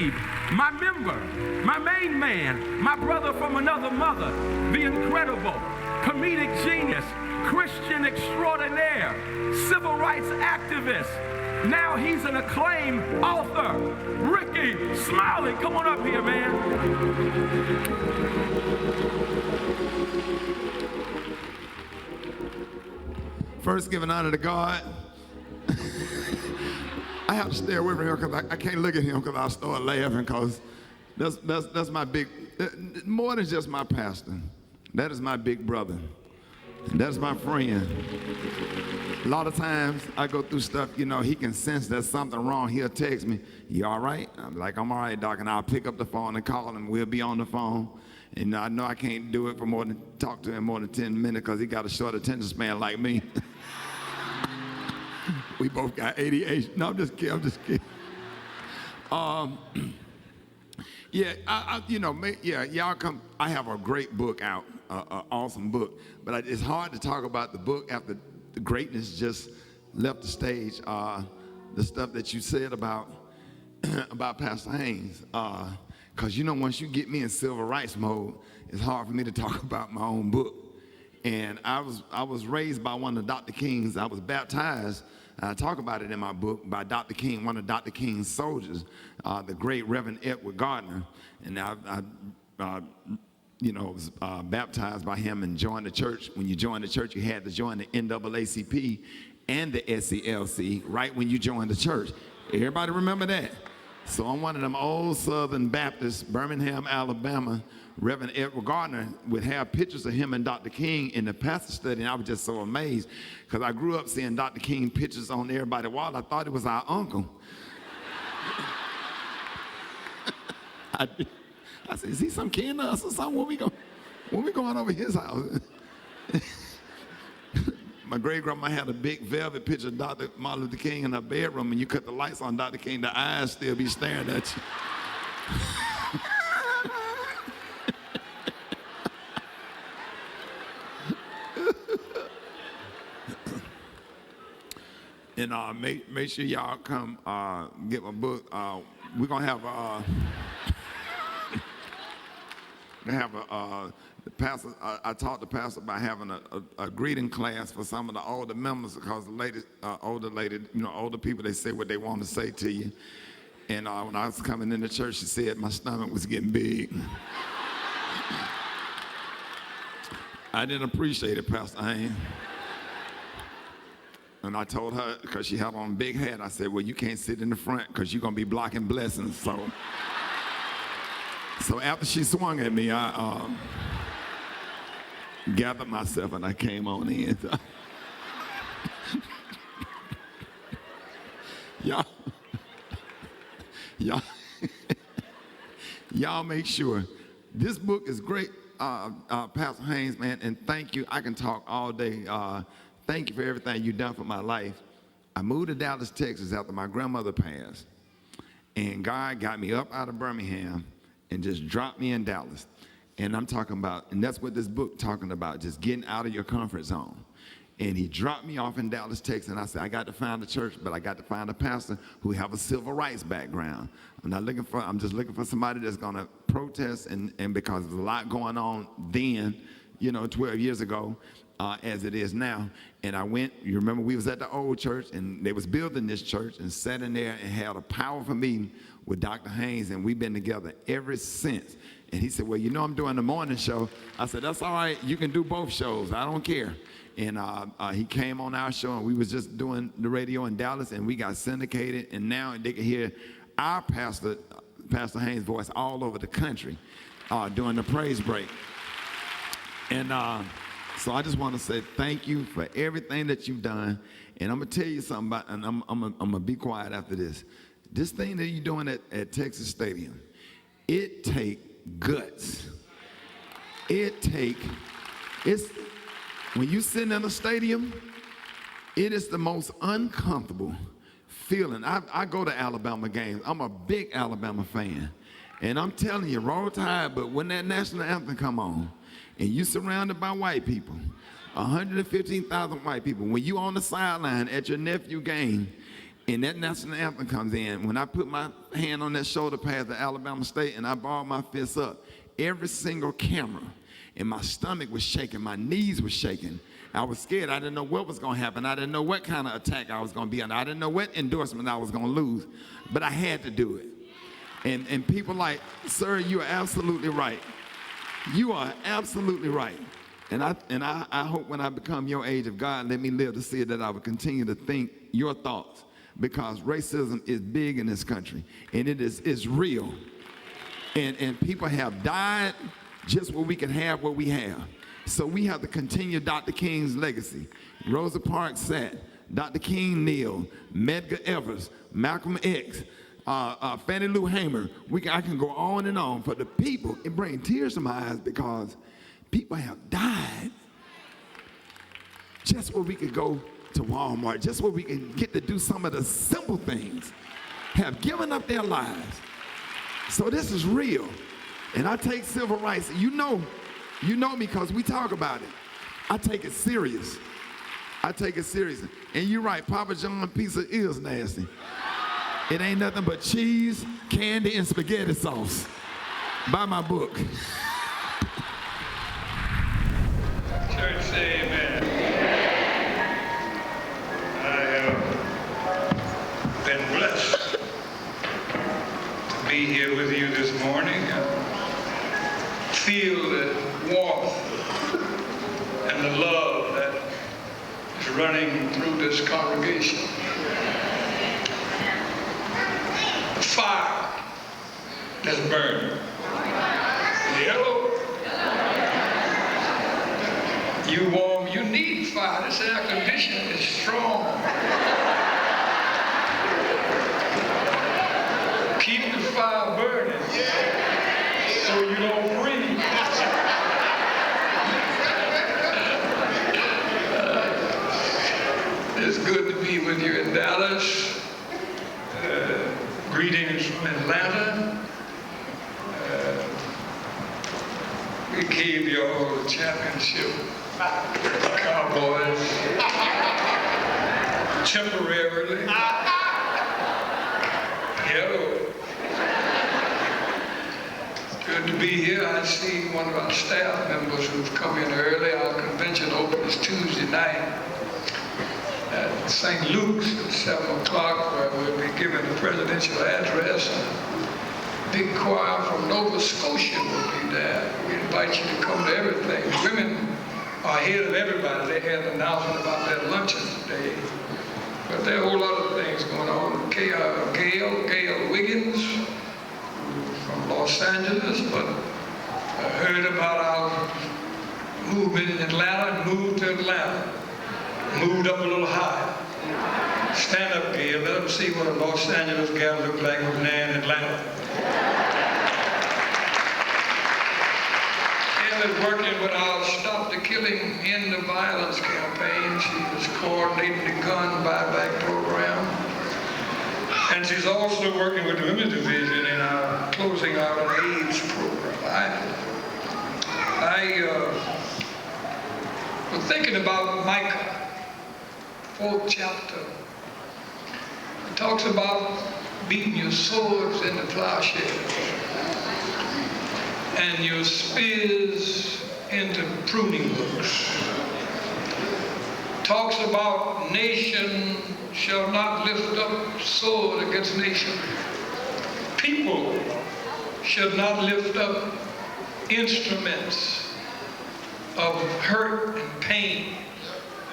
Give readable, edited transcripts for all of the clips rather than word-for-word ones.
Steve, my member, my main man, my brother from another mother, the incredible, comedic genius, Christian extraordinaire, civil rights activist. Now he's an acclaimed author, Ricky Smiley. Come on up here, man. First, giving honor to God. I have to stay away from him because I can't look at him because I'll start laughing because that's my big, more than just my pastor. That is my big brother. That's my friend. A lot of times I go through stuff, you know, he can sense there's something wrong. He'll text me, "You all right?" I'm like, "I'm all right, Doc." And I'll pick up the phone and call him. We'll be on the phone. And I know I can't do it for talk to him more than 10 minutes because he got a short attention span like me. We both got ADHD. No, I'm just kidding. Y'all come. I have a great book out, awesome book. But it's hard to talk about the book after the greatness just left the stage. The stuff that you said about Pastor Haynes. Because, you know, once you get me in civil rights mode, it's hard for me to talk about my own book. And I was raised by one of Dr. King's. I was baptized. I talk about it in my book by Dr. King, one of Dr. King's soldiers, the great Reverend Edward Gardner. And I was baptized by him and joined the church. When you joined the church, you had to join the NAACP and the SCLC right when you joined the church. Everybody remember that? So I'm one of them old Southern Baptists, Birmingham, Alabama. Reverend Edward Gardner would have pictures of him and Dr. King in the pastor study, and I was just so amazed because I grew up seeing Dr. King pictures on everybody's wall. I thought it was our uncle. I said, "Is he some kin to us or something? When we going over his house?" My great-grandma had a big velvet picture of Dr. Martin Luther King in her bedroom, and you cut the lights on Dr. King, the eyes still be staring at you. And make sure y'all come get my book. We're gonna have the pastor. I talked to pastor about having a greeting class for some of the older members because older people, they say what they want to say to you. And when I was coming in the church, she said my stomach was getting big. I didn't appreciate it, Pastor Haynes. And I told her, because she had on a big hat, I said, "Well, you can't sit in the front because you're going to be blocking blessings." So after she swung at me, I gathered myself and I came on in. Y'all make sure. This book is great, Pastor Haynes, man, and thank you. I can talk all day. Thank you for everything you've done for my life. I moved to Dallas, Texas after my grandmother passed. And God got me up out of Birmingham and just dropped me in Dallas. And I'm talking about, and that's what this book talking about, just getting out of your comfort zone. And he dropped me off in Dallas, Texas, and I said, I got to find a church, but I got to find a pastor who have a civil rights background. I'm just looking for somebody that's gonna protest, and because there's a lot going on then, 12 years ago, as it is now. And I went, you remember we was at the old church and they was building this church, and sat in there and had a powerful meeting with Dr. Haynes, and we've been together ever since. And he said, "Well, I'm doing the morning show." I said, "That's all right, you can do both shows, I don't care." And he came on our show, and we was just doing the radio in Dallas, and we got syndicated, and now they can hear our Pastor Haynes' voice all over the country during the praise break. And so I just want to say thank you for everything that you've done. And I'm going to tell you something about, and I'm going to be quiet after this. This thing that you're doing at Texas Stadium, it take guts. When you sit in a stadium, it is the most uncomfortable feeling. I go to Alabama games. I'm a big Alabama fan. And I'm telling you, roll tide, but when that national anthem come on, and you surrounded by white people, 115,000 white people, when you on the sideline at your nephew game, and that national anthem comes in, when I put my hand on that shoulder pad to Alabama State and I balled my fists up, every single camera, and my stomach was shaking, my knees were shaking. I was scared. I didn't know what was going to happen. I didn't know what kind of attack I was going to be under. I didn't know what endorsement I was going to lose, but I had to do it. And people like, sir, you are absolutely right. You are absolutely right. And I hope when I become your age, if God let me live to see it, that I will continue to think your thoughts, because racism is big in this country, and it's real. And people have died just so we can have what we have. So we have to continue Dr. King's legacy. Rosa Parks sat, Dr. King kneeled, Medgar Evers, Malcolm X, Fannie Lou Hamer. I can go on and on. For the people, it brings tears to my eyes because people have died just so we could go to Walmart, just so we can get to do some of the simple things, have given up their lives. So this is real. And I take civil rights. You know me because we talk about it. I take it serious. I take it serious. And you're right, Papa John pizza is nasty. It ain't nothing but cheese, candy, and spaghetti sauce. Buy my book. Church, say amen. I have been blessed to be here with you this morning. Feel the warmth and the love that is running through this congregation. Fire that's burning. Hello. You warm, you need fire. This air conditioning is strong. Keep the fire burning so you don't freeze. It's good to be with you in Dallas. Greetings from Atlanta. We gave you all the championship, Cowboys, temporarily. Hello. Good to be here. I see one of our staff members who've come in early. Our convention opens Tuesday night at St. Luke's at 7 o'clock, where we'll be giving a presidential address. Big choir from Nova Scotia will be there. We invite you to come to everything. Women are ahead of everybody. They had an announcement about their lunches today. But there are a whole lot of things going on. Gail Wiggins from Los Angeles, but I heard about our movement in Atlanta and moved to Atlanta. Moved up a little higher. Stand up, Gail. Let them see what a Los Angeles gal looked like with Nan in Atlanta. Gail is working with our Stop the Killing, End the Violence campaign. She is coordinating the gun buyback program. And she's also working with the Women's Division in our closing out an AIDS program. I was thinking about Micah. 4th chapter. It talks about beating your swords into plowshares and your spears into pruning hooks. Talks about nation shall not lift up sword against nation. People shall not lift up instruments of hurt and pain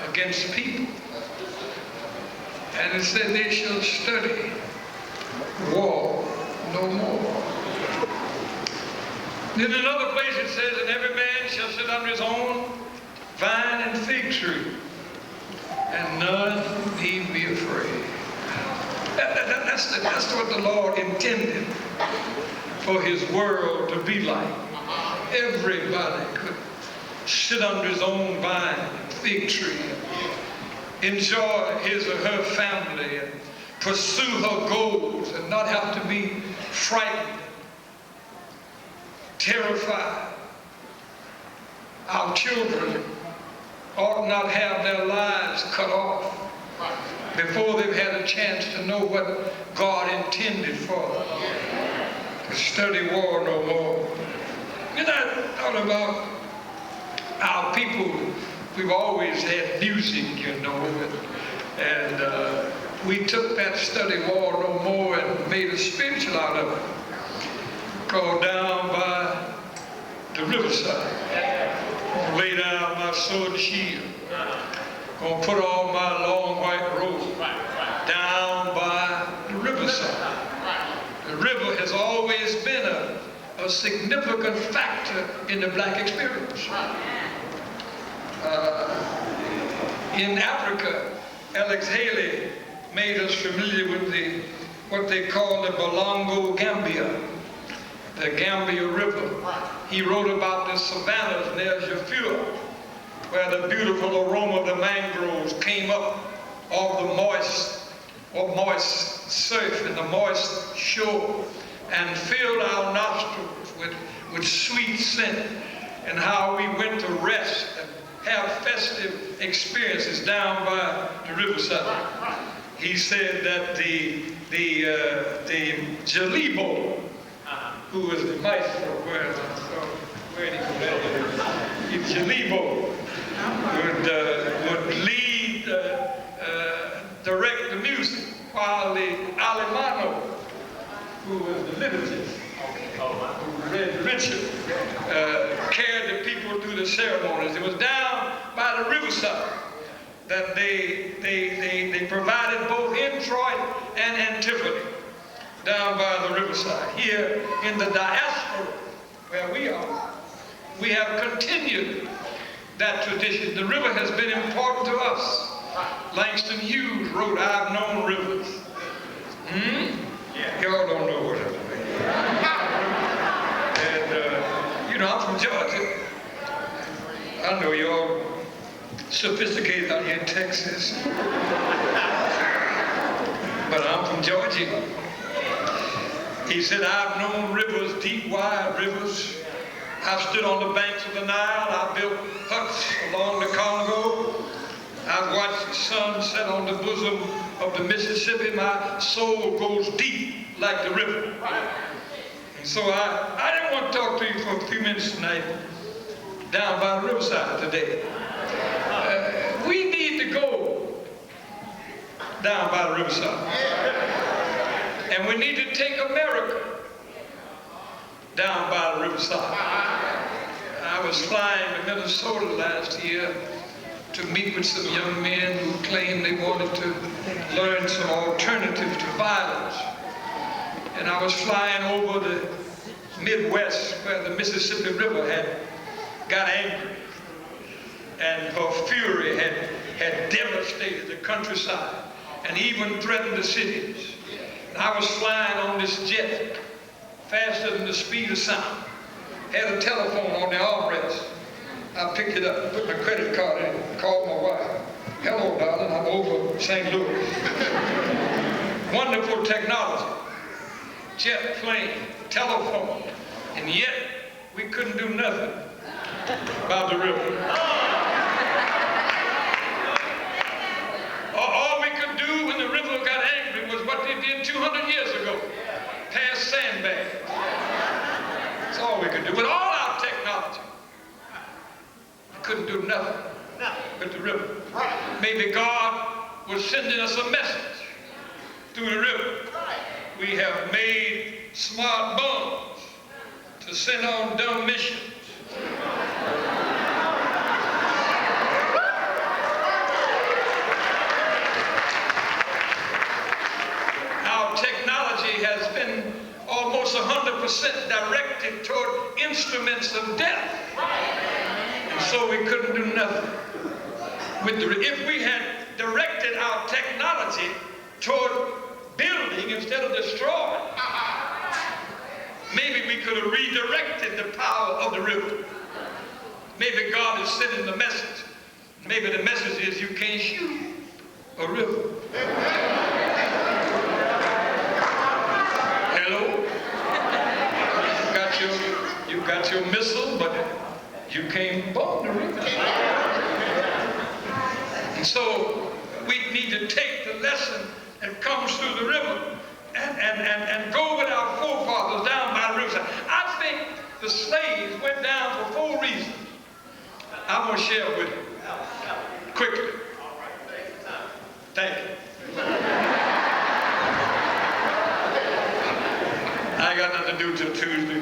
against people. And it said they shall study war no more. Then in another place it says, and every man shall sit under his own vine and fig tree, and none need be afraid. That's what the Lord intended for his world to be like. Everybody could sit under his own vine and fig tree, enjoy his or her family, and pursue her goals, and not have to be frightened, terrified. Our children ought not have their lives cut off before they've had a chance to know what God intended for them. To study war no more. And I thought about our people. We've always had music, you know, and we took that study war no more and made a spiritual out of it. Called Down by the Riverside. Lay down my sword and shield. Gonna put on my long white robe. Down by the riverside. The river has always been a significant factor in the black experience. In Africa, Alex Haley made us familiar with what they call the Balongo Gambia, the Gambia River. He wrote about the savannas near Jafua, where the beautiful aroma of the mangroves came up off the moist surf and the moist shore and filled our nostrils with sweet scent, and how we went to rest and have festive experiences down by the riverside. He said that the Jalibo, who was the maestro, where did he go? Jalibo would lead, direct the music, while the Alemano, who was the liturgist, who read Richard, carried the people through the ceremonies. It was down by the riverside that they provided both introit and antiphony, down by the riverside. Here in the diaspora, where we are, we have continued that tradition. The river has been important to us. Langston Hughes wrote, "I've known rivers." Y'all don't know what it means. And, you know, I'm from Georgia. I know y'all sophisticated out here in Texas. But I'm from Georgia. He said, "I've known rivers, deep, wide rivers. I've stood on the banks of the Nile. I've built huts along the Congo. I've watched the sun set on the bosom of the Mississippi. My soul goes deep like the river." And so I didn't want to talk to you for a few minutes tonight down by the riverside today. We need to go down by the riverside. And we need to take America down by the riverside. I was flying to Minnesota last year to meet with some young men who claimed they wanted to learn some alternatives to violence. And I was flying over the Midwest where the Mississippi River had got angry. And her fury had devastated the countryside and even threatened the cities. And I was flying on this jet faster than the speed of sound. Had a telephone on the armrest. I picked it up, put my credit card in, called my wife. "Hello, darling, I'm over St. Louis." Wonderful technology. Jet plane, telephone. And yet, we couldn't do nothing about the river. All we could do when the river got angry was what they did 200 years ago. Pass sandbags. That's all we could do. With all our technology, we couldn't do nothing with the river. Maybe God was sending us a message through the river. We have made smart bombs to send on dumb missions. Our technology has been almost 100% directed toward instruments of death. And so we couldn't do nothing with the river. If we had directed our technology toward building instead of destroying, maybe we could have redirected the power of the river. Maybe God is sending the message. Maybe the message is you can't shoot a river. Hello? You got your missile, but you can't bomb the river. And so we need to take the lesson that comes through the river and go with our forefathers down by the riverside. I think the slaves went down for 4 reasons. I'm going to share with you quickly. Thank you. I ain't got nothing to do till Tuesday.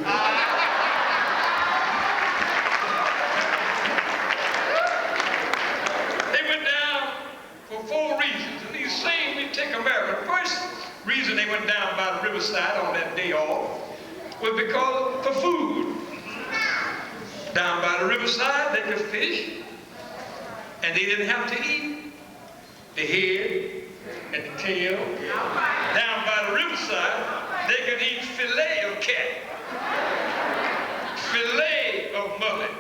They went down for 4 reasons. And these same we take America. The first reason they went down by the riverside on that day off was because for food. Down by the riverside they could fish, and they didn't have to eat the head and the tail. Down by the riverside they could eat fillet of cat, fillet of mullet.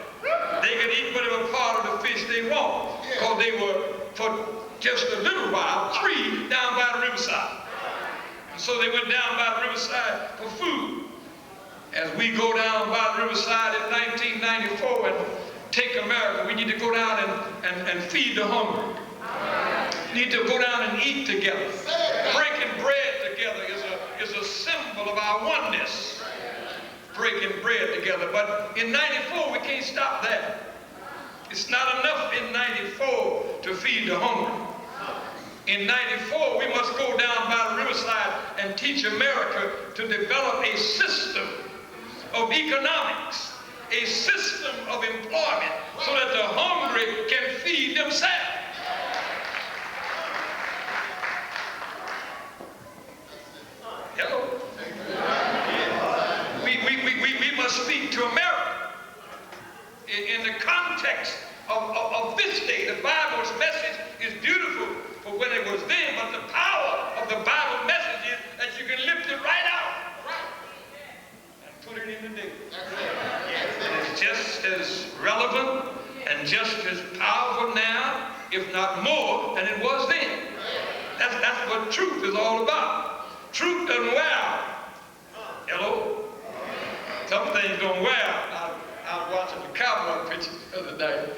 They could eat whatever part of the fish they want, because they were, for just a little while, free down by the riverside. And so they went down by the riverside for food. As we go down by the riverside in 1994 and take America, we need to go down and feed the hungry. We need to go down and eat together. Breaking bread together is a symbol of our oneness. Breaking bread together. But in 94, we can't stop that. It's not enough in 94 to feed the hungry. In 94, we must go down by the riverside and teach America to develop a system of economics, a system of employment, so that the hungry can feed themselves. Hello? We must speak to America in the context of this day. The Bible's message is beautiful for when it was then, but the power of the Bible message is that you can lift it right out and put it in the day. And it's just as relevant and just as powerful now, if not more, than it was then. That's what truth is all about. Truth doesn't wear out. Hello? Some things don't wear out. I was watching the cowboy picture the other night,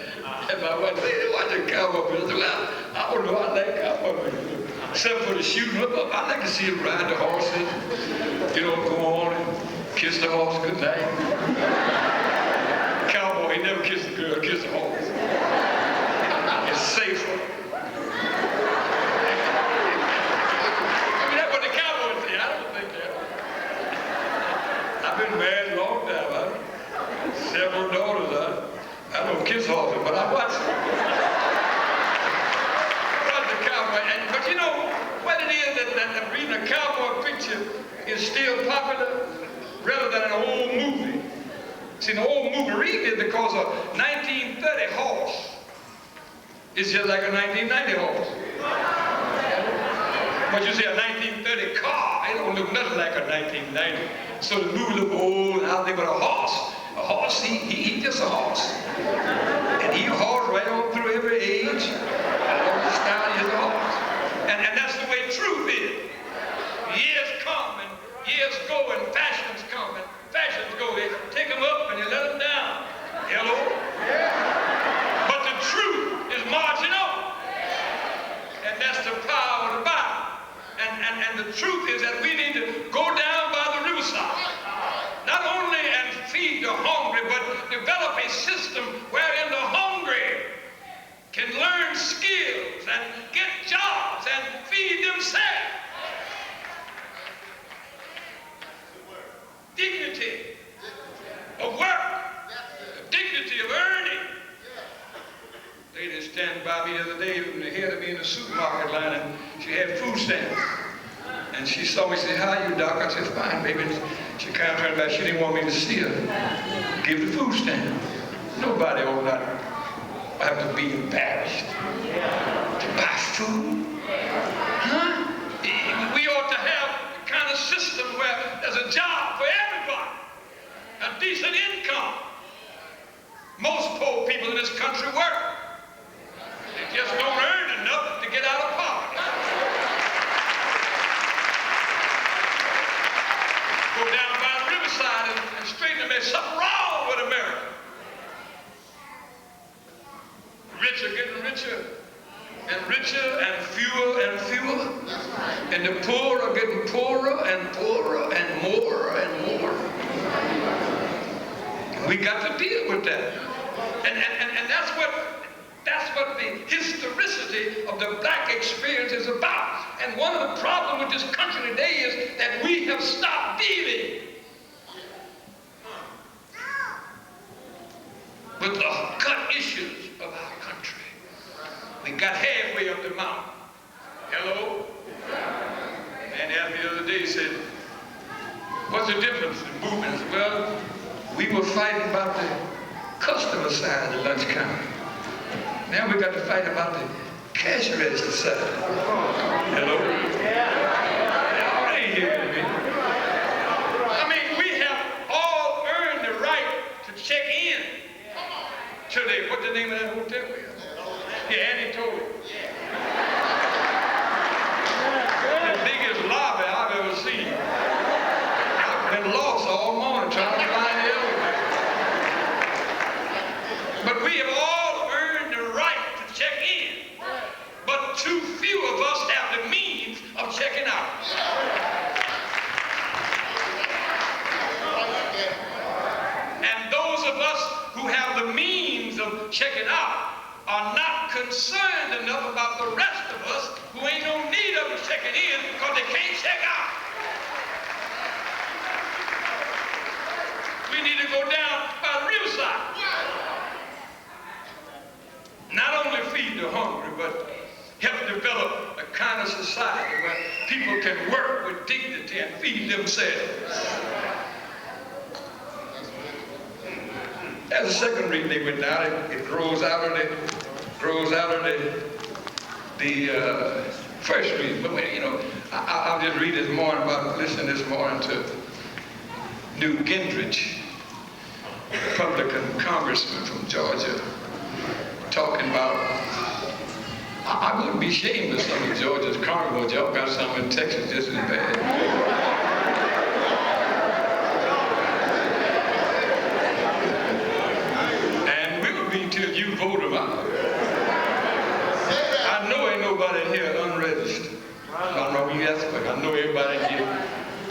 and my wife said, "Watch the cowboy picture." I said, "Well, I don't know, I like cowboy pictures. Except for the shooting up, I like to see him ride the horses, go on and kiss the horse goodnight. Cowboy, he never kissed the girl, kissed the horse. It's safer. That's what the cowboys say. I don't think that. I've been married a long time. I have several daughters. I don't kiss horses, but I watch the cowboy. But you know what it is that reading a cowboy picture is still popular rather than an old movie. See, an old movie, reading it because a 1930 horse is just like a 1990 horse. But you see a 1930 car, it don't look nothing like a 1990. So the movie look old and out there, but a horse, he just a horse. And he a horse right on through every age. All this time he's a horse. And that's the way truth is. Years come and years go and fashions come and fashions go. They take them up and you let them down. Hello? But the truth is marching on. And that's the power of the Bible. And the truth is that we need to go down by the riverside. Not only and feed the hungry, but develop a system wherein the hungry can learn skills and get jobs and feed themselves. Dignity of work, dignity of earning. Lady standing by me the other day, ahead of me in the supermarket line, and she had food stamps. And she saw me and said, "How are you, Doc?" I said, "Fine, baby." And she kind of turned back. She didn't want me to see her. Give the food stamp. Nobody ought not have to be embarrassed to buy food. Huh? We ought to have the kind of system where there's a job for everybody, a decent income. Most poor people in this country work. They just don't earn enough to get out of poverty. Go down by the riverside and straighten them. There's something wrong with America. Rich are getting richer, and richer and fewer and fewer. And the poor are getting poorer and poorer and more and more. We got to deal with that. And that's what the historicity of the black experience is about. And one of the problems with this country today is that we have stopped dealing with the gut issues of our country. We got halfway up the mountain. Hello? And the other day said, what's the difference in movements? Well, we were fighting about the customer side of the lunch counter. Now we got to fight about the cash register side. Hello? Y'all ain't hearing me. I mean, we have all earned the right to check in to the, what's the name of that hotel we have? Yeah, Annie told me. The biggest lobby I've ever seen. I've been lost all morning trying to find the elevator. But we have all earned the right to check in. But too few of us have the means of checking out. And those of us who have the means of checking out are not concerned enough about the rest of us who ain't no need of them checking in because they can't check out. We need to go down by the riverside. Not only feed the hungry, but help develop a kind of society where people can work with dignity and feed themselves. That's the second reason they went down. It grows out of the first reason. But you know, I'll just read this morning about listening this morning to Newt Gingrich, Republican congressman from Georgia, talking about. I wouldn't be ashamed of some of Georgia's congressmen. Y'all got some in Texas just as bad. Till you vote them out. I know ain't nobody in here unregistered. I know you ask, but I know everybody in here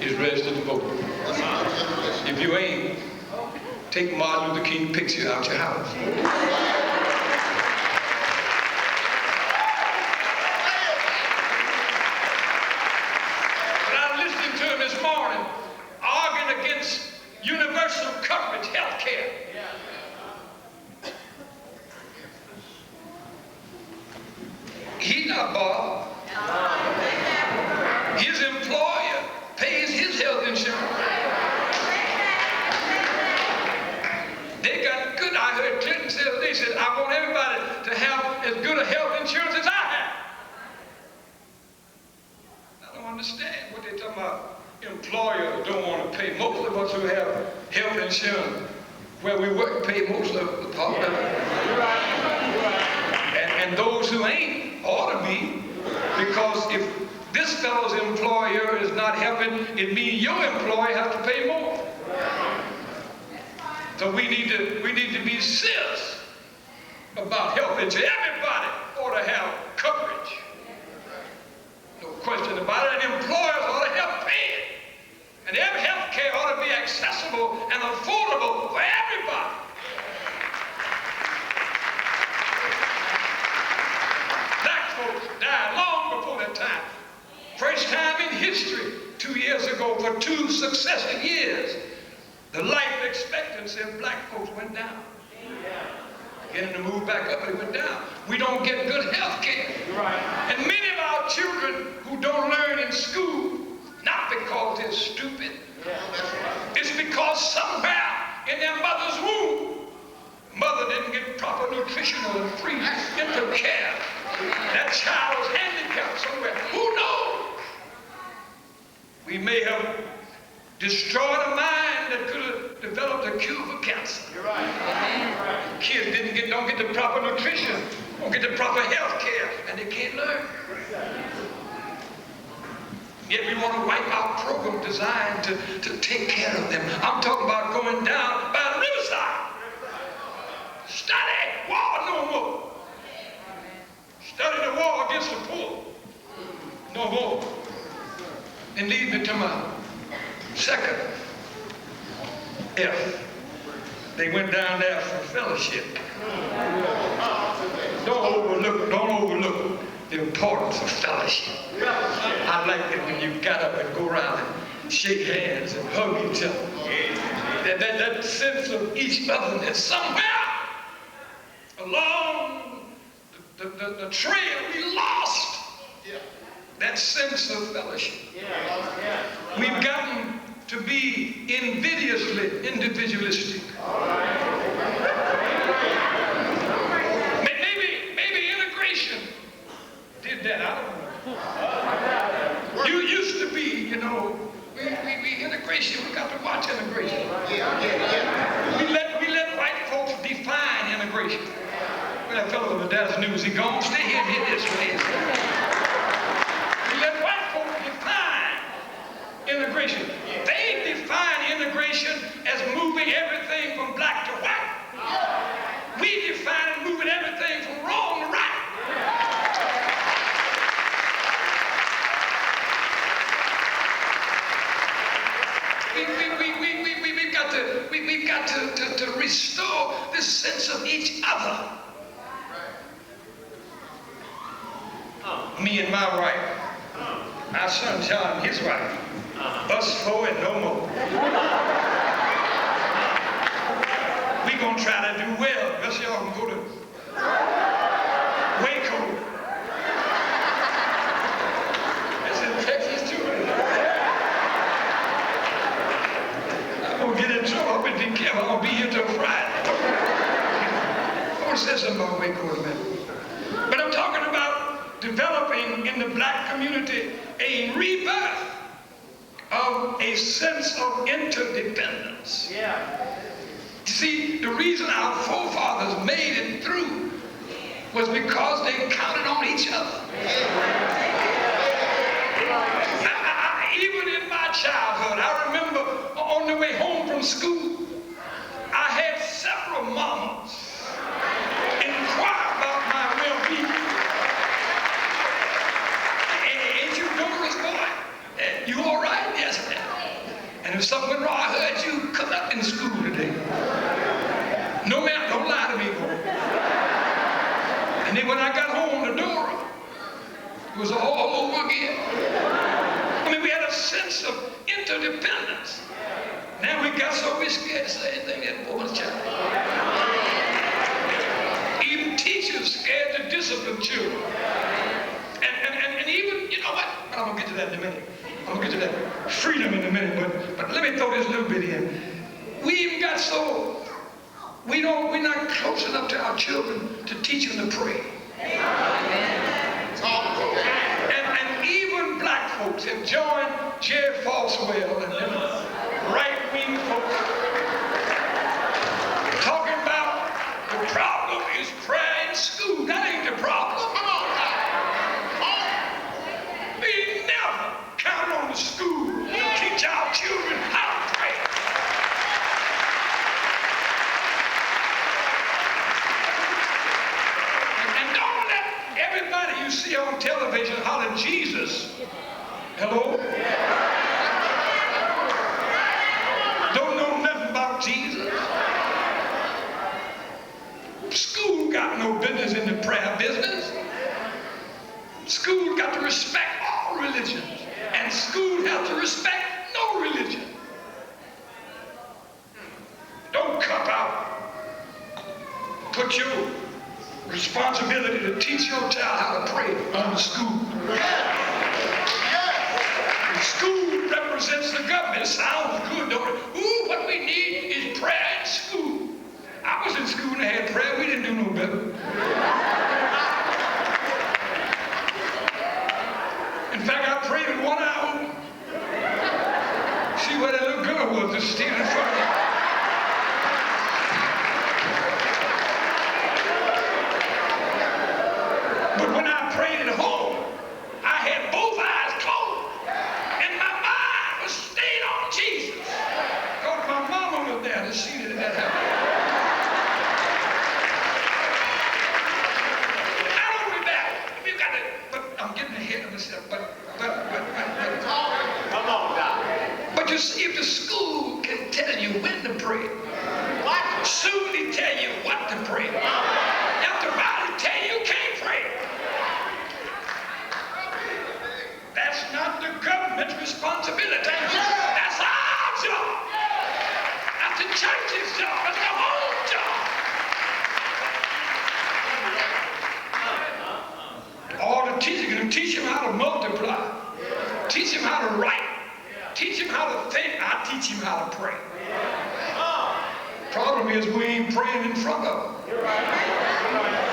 is registered to vote. If you ain't, take Martin Luther King picture out your house. But I listened to him this morning arguing against universal coverage health care. He's not bothered. His employer pays his health insurance. They got good. I heard Clinton say, they said, I want everybody to have as good a health insurance as I have. I don't understand what they're talking about. Employers don't want to pay. Most of us who have health insurance, where we work, pay most of the part of it. And those who ain't, ought to be, because if this fellow's employer is not helping, it means your employer has to pay more. So we need to be serious about health insurance. Everybody ought to have coverage. No question about it. And employers ought to help pay it. And every health care ought to be accessible and affordable for everybody. Died long before that time. First time in history, 2 years ago, for 2 successive years, the life expectancy of black folks went down. Beginning to move back up, it went down. We don't get good health care. And many of our children who don't learn in school, not because they're stupid, it's because somewhere in their mother's womb, mother didn't get proper nutritional and free infant care. That child was handicapped somewhere. Who knows? We may have destroyed a mind that could have developed a cure for cancer. You're right. Kids don't get the proper nutrition, don't get the proper health care, and they can't learn. Yet we want to wipe out programs designed to take care of them. I'm talking about going down by the riverside. Study war no more. Study the war They went down there for fellowship. Don't overlook the importance of fellowship. I like it when you got up and go around and shake hands and hug each other. That sense of each other is somewhere along the trail we lost. That sense of fellowship. We've gotten to be invidiously individualistic. Maybe integration did that. I don't know. You used to be, you know, we integration. We got to watch integration. We let white folks define integration. That fellow in the Dallas News, he gone. Stay here and hit this way. We let white folks define integration. They define integration as moving everything from black to white. We define moving everything from wrong to right. We've got to restore this sense of each other. Me and my wife, my son John, his wife, us four and no more. We gonna try to do well. The rest of y'all can go to Waco. That's in Texas too. I'm gonna get in trouble. I've been careful. I'm gonna be here till Friday. I want to say something about Waco in a minute. But I'm talking about developing in the black community a rebirth of a sense of interdependence. You see, the reason our forefathers made it through was because they counted on each other. Even in my childhood, I remember on the way home from school, I had several mamas inquire about my well-being. Ain't you Doris, boy? You all right? Yes, ma'am. And if something went wrong, I heard you cut up in school today. No, ma'am, don't lie to me, boy. And then when I got home to Dora, it was all over again. I mean, we had a sense of interdependence. Now we got so scared to say anything that boy's child. Even teachers scared to discipline children. And even, you know what? I'm going to get to that in a minute. I'm going to get to that freedom in a minute, but let me throw this little bit in. We even got so, we're not close enough to our children to teach them to pray. And even black folks have joined Jerry Falswell and them right-wing folks talking about the problem is prayer in school. That ain't the problem. We never count on the school to teach our children how to pray. And don't let everybody you see on television holler Jesus. Hello? Don't know nothing about Jesus. School got no business in the prayer business. School got to respect all religions. And school has to respect no religion. Don't cup out. Put your responsibility to teach your child how to pray on the school. The school represents the government. It sounds good, don't it? Ooh, what we need is prayer in school. I was in school and they had prayer. We didn't do no better. In fact, I prayed with one eye open. See where that little girl was just standing in front of me. But when I prayed at home, I had both eyes closed. And my mind was stayed on Jesus. Because my mama was there to see that that happened. Not only that, we've got to, but I'm getting ahead of myself, but come on, Doc. But you see, if the school can tell you when to pray, job. It's their home job. All the teachers are going to teach them how to multiply. Teach them how to write. Teach them how to think. I teach them how to pray. Problem is we ain't praying in front of them.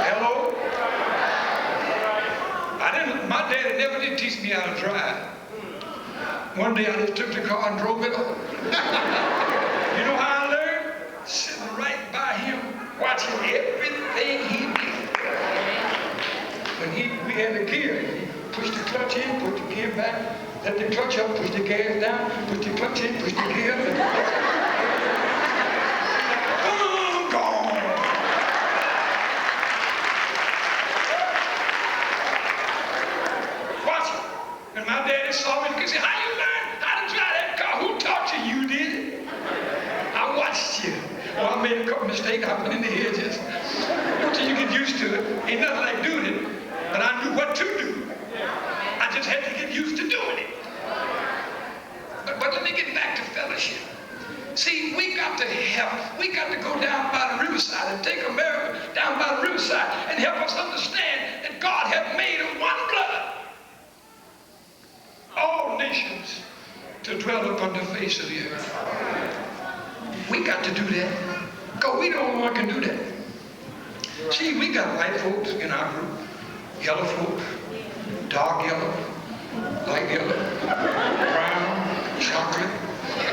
Hello? My daddy never did teach me how to drive. One day I just took the car and drove it home. You know how I learned? Sitting right by him, watching everything he did. When we had the gear, he pushed the clutch in, put the gear back, let the clutch up, push the gas down, put the clutch in, push the gear up. Boom, gone. Watch it. And my daddy saw me and said, how you learn how to drive that car? Who taught you? You did it. I watched you. Well, I made a couple mistakes. I went in the hedges. Until you get used to it. Ain't nothing like doing it. But I knew what to do. I just had to get used to doing it. But let me get back to fellowship. See, we got to help. We got to go down by the riverside and take America down by the riverside and help us understand that God has made of one blood all nations to dwell upon the face of the earth. We got to do that because we the only one can do that. See, we got white folks in our group, yellow folks, dark yellow, light yellow, brown, chocolate,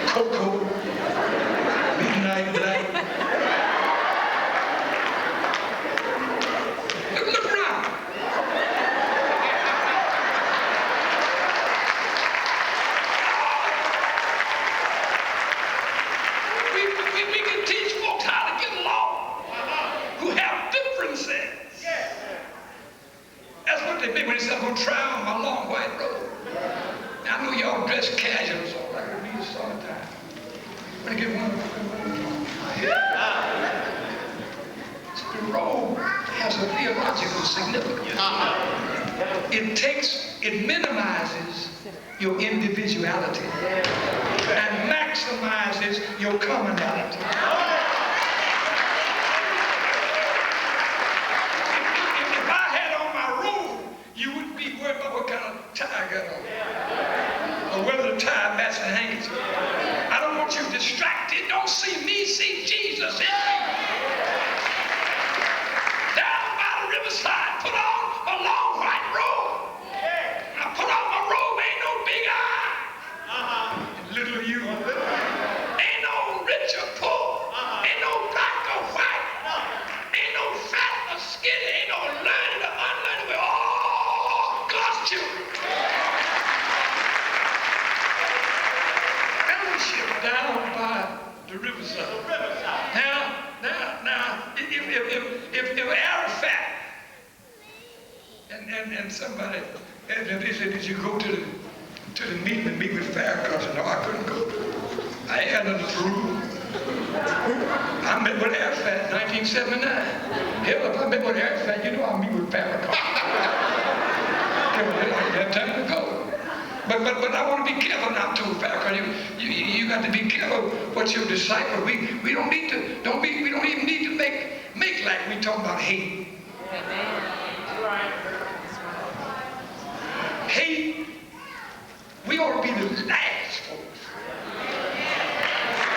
cocoa, midnight black. Look around. We can teach folks how to get along who have differences. That's what they mean when they say, I'm going to try on my long white robe. Now, I know y'all dress casual, so I can read this all the time. I'm going to get one. The robe has a theological significance. It minimizes your individuality and maximizes your commonality. If I had on my robe, you wouldn't be worried about what kind of tie I got on. Or whether the tie matches the handkerchief. I don't want you distracted. Don't see me, see Jesus in me. Down by the riverside, put on a long white robe. I put on my robe, ain't no big eye. Little you. Ain't no rich or poor. Ain't no black or white. Ain't no fat or skinny. Ain't no learned or unlearned. We're all God's children. Fellowship down by the riverside. Now, if Arafat and somebody, and they said, did you go to the meeting and meet with Farrakhan? No, I couldn't go. I ain't got nothing to prove. I met with Arafat in 1979. Hell, if I met with Arafat, you know I'll meet with Farrakhan. I didn't have time to go. But I want to be careful now too, Farrakhan. You got to be careful what your disciple. We don't need to. We don't even need to make like we talk about hate. Amen. Right. Hate. We ought to be the last folks.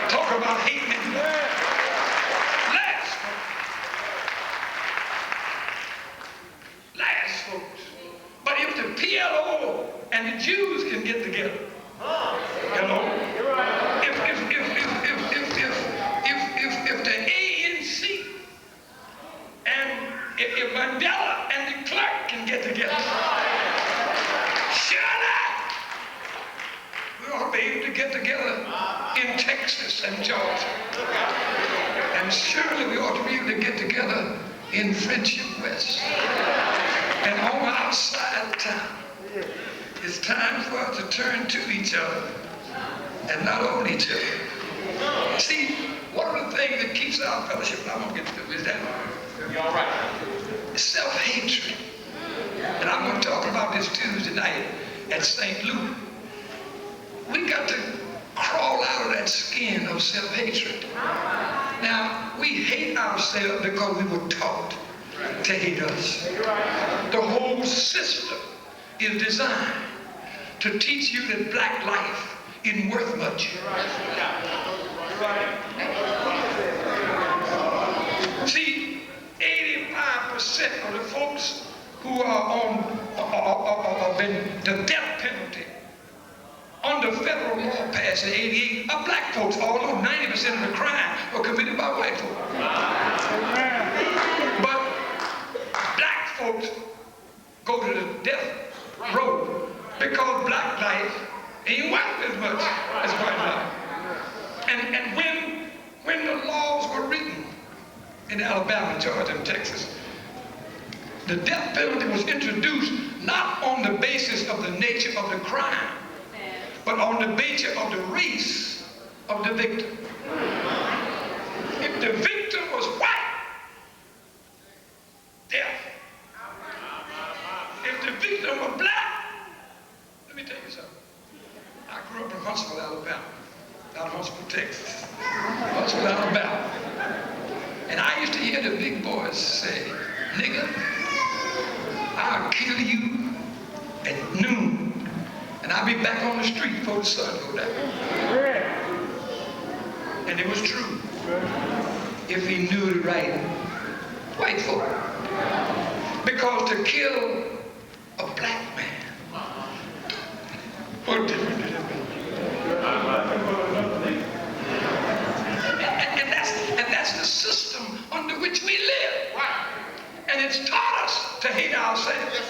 Talk about hating and last folks. Last folks. But if the PLO and the Jews can get together, you know, if the ANC and if Mandela and the Clark can get together, surely we ought to be able to get together in Texas and Georgia. And surely we ought to be able to get together in Friendship West and on outside of town. It's time for us to turn to each other and not on each other. See, one of the things that keeps our fellowship, and I'm going to get to is that you all right? Self-hatred. And I'm going to talk about this Tuesday night at St. Luke. We got to crawl out of that skin of self-hatred. Now, we hate ourselves because we were taught to hate us. The whole system is designed to teach you that black life isn't worth much. See, 85% of the folks who are on the death penalty under federal law passed in '88 are black folks, although 90% of the crime were committed by white folks. But black folks go to the death row because black life ain't worth as much as white life. And when the laws were written in Alabama, Georgia, and Texas, the death penalty was introduced not on the basis of the nature of the crime, but on the basis of the race of the victim. If the victim was white, death. If the victim was black, let me tell you something. I grew up in Huntsville, Alabama, not Huntsville, Texas. Huntsville, Alabama. And I used to hear the big boys say, nigga, I'll kill you at noon, and I'll be back on the street before the sun goes down. And it was true. If he knew the right white folk. Because to kill a black man, what difference did it make? And that's the system under which we live. And it's taught us to hate ourselves.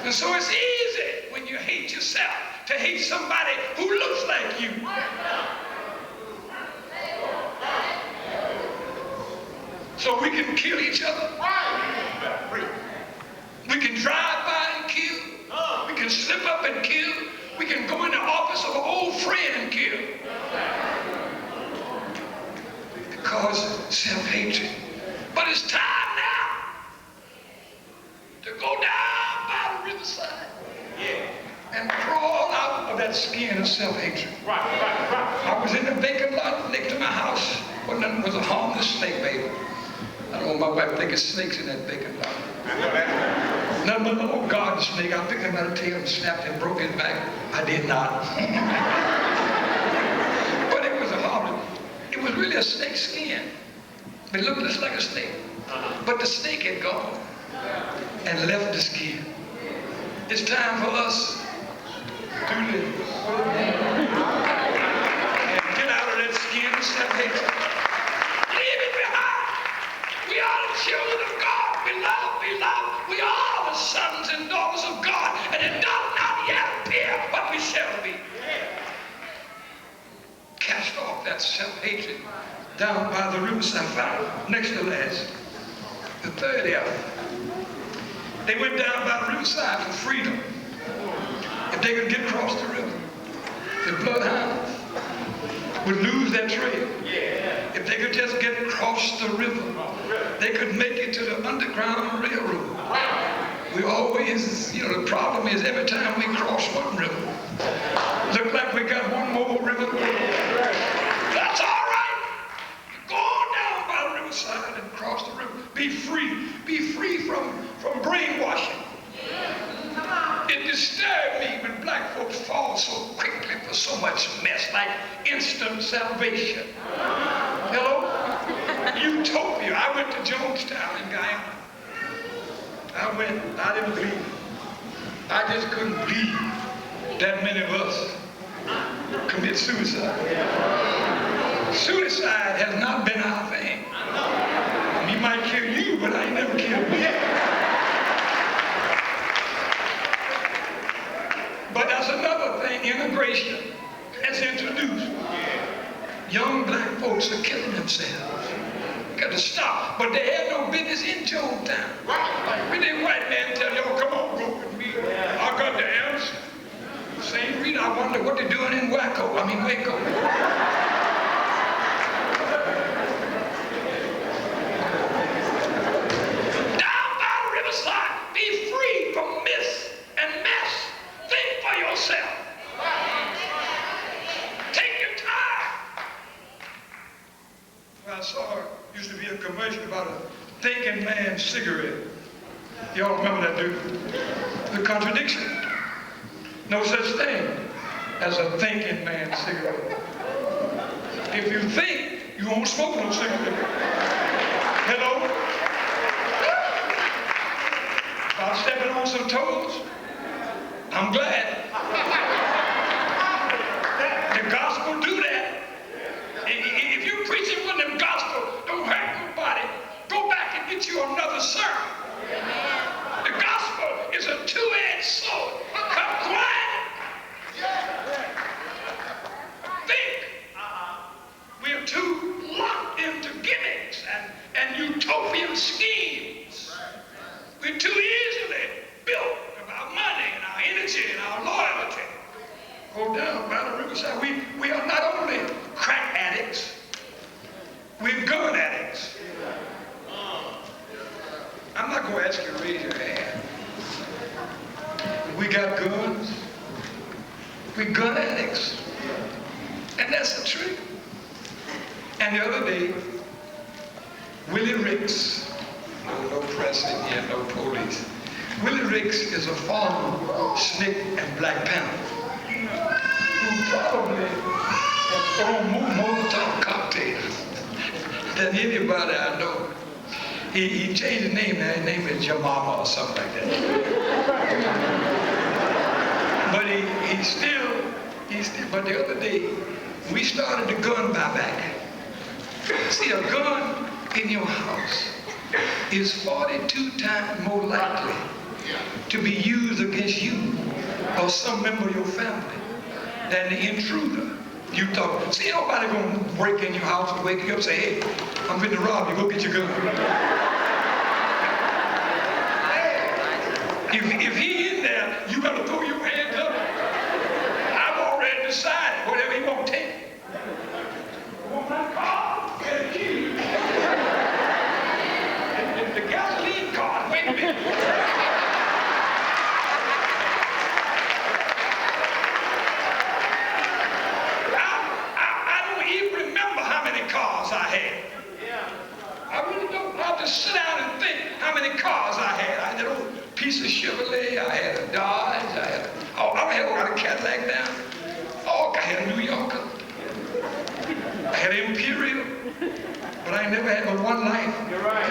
And so it's easy when you hate yourself to hate somebody who looks like you. So we can kill each other. We can drive by and kill. We can slip up and kill. We can go in the office of an old friend and kill. Because self-hatred. But it's time now to go down by the riverside and crawl out of that skin of self-hatred. I was in the vacant lot next to my house when there was a harmless snake, baby. I don't want my wife thinking snakes in that vacant lot. None but the old garden snake. I picked him by the tail and snapped and broke his back. I did not. But it was a harmless. It was really a snake skin. It looked just like a snake. But the snake had gone and left the skin. It's time for us to live. And get out of that skin of self-hatred. Leave it behind. We are the children of God. Beloved, beloved. We are the sons and daughters of God. And it does not yet appear what we shall be. Cast off that self-hatred down by the riverside fountain, next to last. The third effort. They went down by the riverside for freedom. If they could get across the river, the bloodhounds would lose their trail. If they could just get across the river, they could make it to the Underground Railroad. We always, the problem is every time we cross one river, look like we got one more river to go. That's all right. Go on down by the riverside and cross the river. Be free. Be free from brainwashing. It disturbed me when black folks fall so quickly for so much mess, like instant salvation. Hello? Utopia. I went to Jonestown in Guyana. I didn't believe. I just couldn't believe that many of us commit suicide. Suicide has not been our thing. He might kill you, but I ain't never killed me. But that's another thing, immigration has introduced. Young black folks are killing themselves. Got to stop. But they had no business in Jonestown. When they white man tell y'all, come on, go with me. I got the answer. Same reason I wonder what they're doing in Waco. Down by the riverside, be free from mess and mess. Think for yourself. Take your time. Well, I saw Used to be a commercial about a thinking man's cigarette. Y'all remember that, dude? The contradiction. No such thing as a thinking man's cigarette. If you think, you won't smoke no cigarette. Hello? If I'm stepping on some toes, I'm glad. The gospel do that. If you're preaching one of them gospel, don't hurt nobody, go back and get you another sermon. The gospel is a two-edged sword. Come quiet. Think. We're too locked into gimmicks and utopian schemes. We're too easily built of our money and our energy and our loyalty. Go down by the riverside. We are not only crack addicts, we're gun addicts. I'm not going to ask you to raise your hand. We got guns. We're gun addicts. And that's the truth. And the other day, Willie Ricks, no press in here, no police. Willie Ricks is a former Snick and Black Panther who probably has thrown more Molotov cocktails than anybody I know. He changed his name now. His name is Jamama or something like that. But he's still, but the other day, we started the gun buyback. See, a gun in your house is 42 times more likely to be used against you or some member of your family than the intruder. You thought, see, nobody gonna break in your house and wake you up and say, hey, I'm finna rob you, go get your gun. If he in there, you better throw your hands up. I've already decided whatever he won't take. I want my car, get a key. And the gasoline card, wait a minute. I don't even remember how many cars I had. I really don't. I'll just sit down and think how many cars I had. I had an old piece of Chevrolet, I had a Dodge, I had a Cadillac now. Oh, I had a New Yorker. I had an Imperial, but I never had but one life. You're right.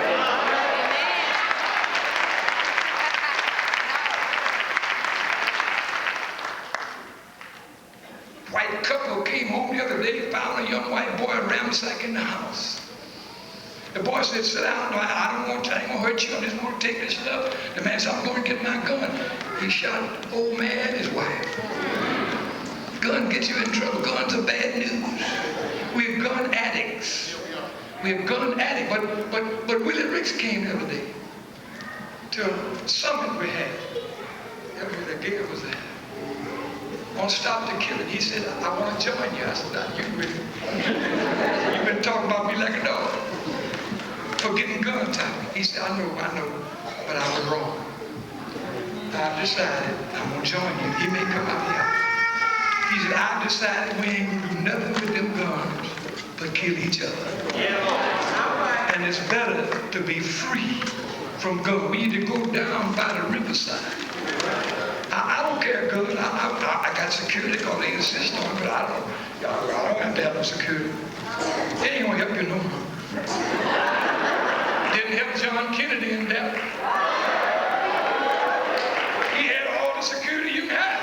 White couple came home the other day, found a young white boy ransacking the house. The boy said, sit down, I ain't gonna hurt you, I just want to take this stuff. The man said, I'm going to get my gun. He shot the old man and his wife. Gun gets you in trouble. Guns are bad news. We're gun addicts. We're gun addicts. But Willie Ricks came the other day to a summit we had. The Gator was there. On Stop the Killing. He said, I want to join you. I said, you've been talking about me like a dog. For getting gun time. He said, I know, but I was wrong. I've decided I'm going to join you. He may come out here. He said, I've decided we ain't going to do nothing with them guns but kill each other. Yeah. And it's better to be free from guns. We need to go down by the riverside. I don't care, gun. I got security because they insist on it, but I don't have to have no security. It ain't going to help you no more. Didn't help John Kennedy in that. He had all the security you can have.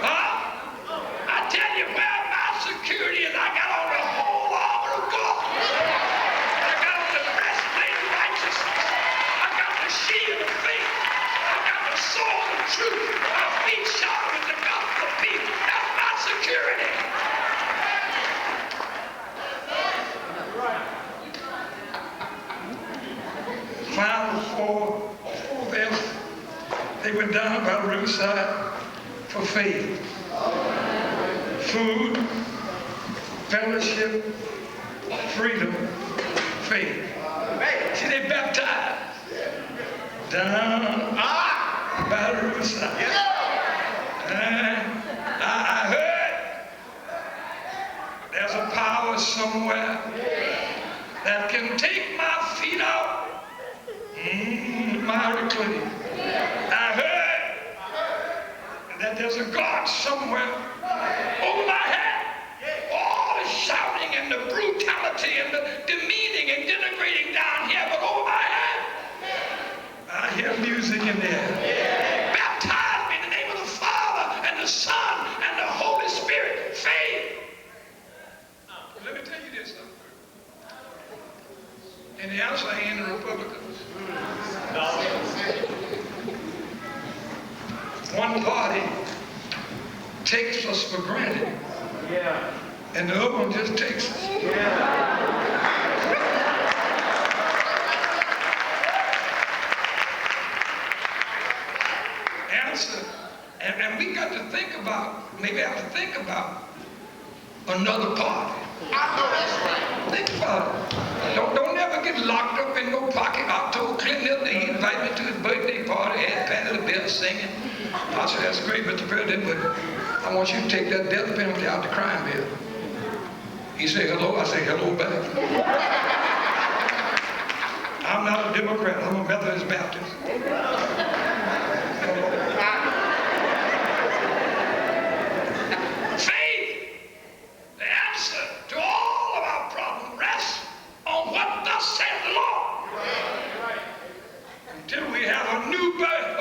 Huh? I tell you where my security is. I got on the whole armor of God. I got on the breastplate of righteousness. I got the shield of faith. I got the sword of truth. My feet sharp with the gospel of peace. That's my security. Final four of them, they went down by the riverside for faith. Food, fellowship, freedom, faith. See, they baptized down by the riverside. And I heard there's a power somewhere that can take my feet out mighty clean. I heard that there's a God somewhere over my head. All the shouting and the brutality and the demeaning and denigrating down here, but over my head, I hear music in there. Baptize me in the name of the Father and the Son and the Holy Spirit. Faith. Let me tell you this, though. And the answer ain't the Republicans. One party takes us for granted, and the other one just takes us. Answer, and we got to think about, maybe have to think about another party. I know that's right. Think about it. Don't ever get locked up in no pocket. I told Clinton he invited me to his birthday party, had Patty LaBelle singing. I said, that's great, Mr. President, but I want you to take that death penalty out the crime bill. He said, hello. I said, hello back. I'm not a Democrat. I'm a Methodist Baptist.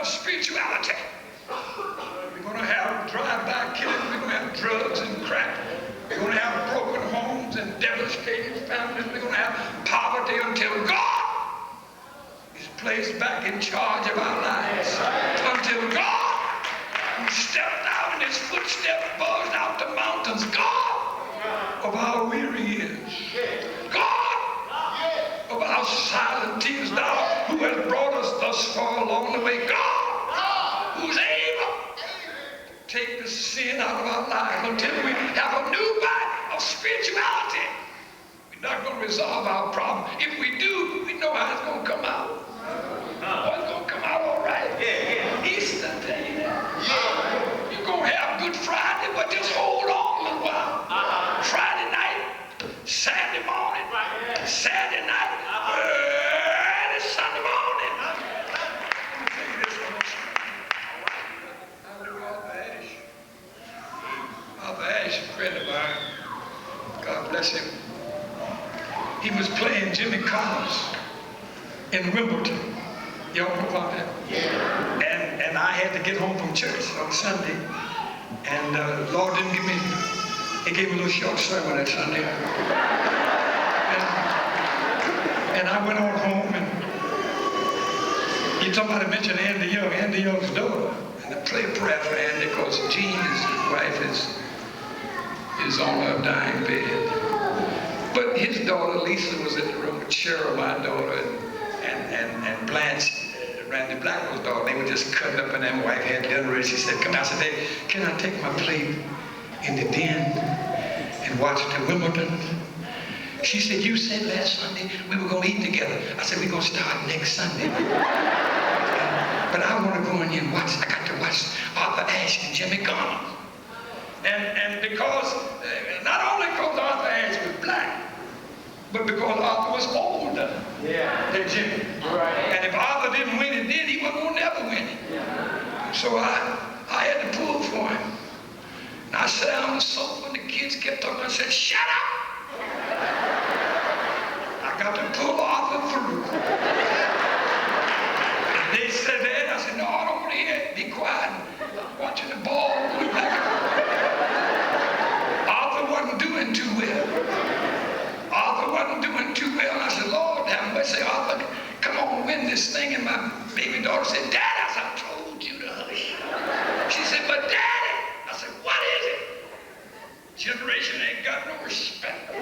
Spirituality. We're going to have drive-by killings. We're going to have drugs and crack. We're going to have broken homes and devastated families. We're going to have poverty until God is placed back in charge of our lives. Until God, who stepped out and his footsteps buzzed out the mountains. God of our weary years. God of our silent tears. Thou who has brought us thus far along the way. God who's able to take the sin out of our lives until we have a new body of spirituality. We're not going to resolve our problem. If we do, we know how it's going to come out. Oh, it's going to come out all right. Easter, tell you that. You're going to have Good Friday, but just hold on a little while. Friday night, Saturday morning, Saturday night, early Sunday morning. Friend of mine, God bless him. He was playing Jimmy Collins in Wimbledon. Y'all know about that? And I had to get home from church on Sunday, and the Lord didn't give me. He gave me a little short sermon that Sunday. And I went on home, and somebody mentioned Andy Young, Andy Young's daughter, and I pray a prayer for Andy because Jean, his wife, is on her dying bed. But his daughter, Lisa, was in the room with Cheryl, my daughter, and Blanche, Randy Blackwell's daughter. They were just cutting up, and then my wife had dinner ready. She said, come out. I said, hey, can I take my plate in the den and watch the Wimbledon? She said, you said last Sunday we were going to eat together. I said, we're going to start next Sunday. But I want to go in here and watch. I got to watch Arthur Ashe and Jimmy Garner. And because, not only because Arthur Ashe was black, but because Arthur was older than Jimmy. And if Arthur didn't win it then, he wasn't going to never win it. So I had to pull for him. And I sat down on the sofa and the kids kept talking. I said, shut up! I got to pull Arthur through. And they said that. I said, no, I don't want to hear it. Be quiet. Watching the ball going back. Arthur wasn't doing too well. I said, Lord, have mercy, Arthur. Come on, win this thing. And my baby daughter said, Dad, I told you to hush. She said, but Daddy. I said, what is it? Generation ain't got no respect.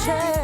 church.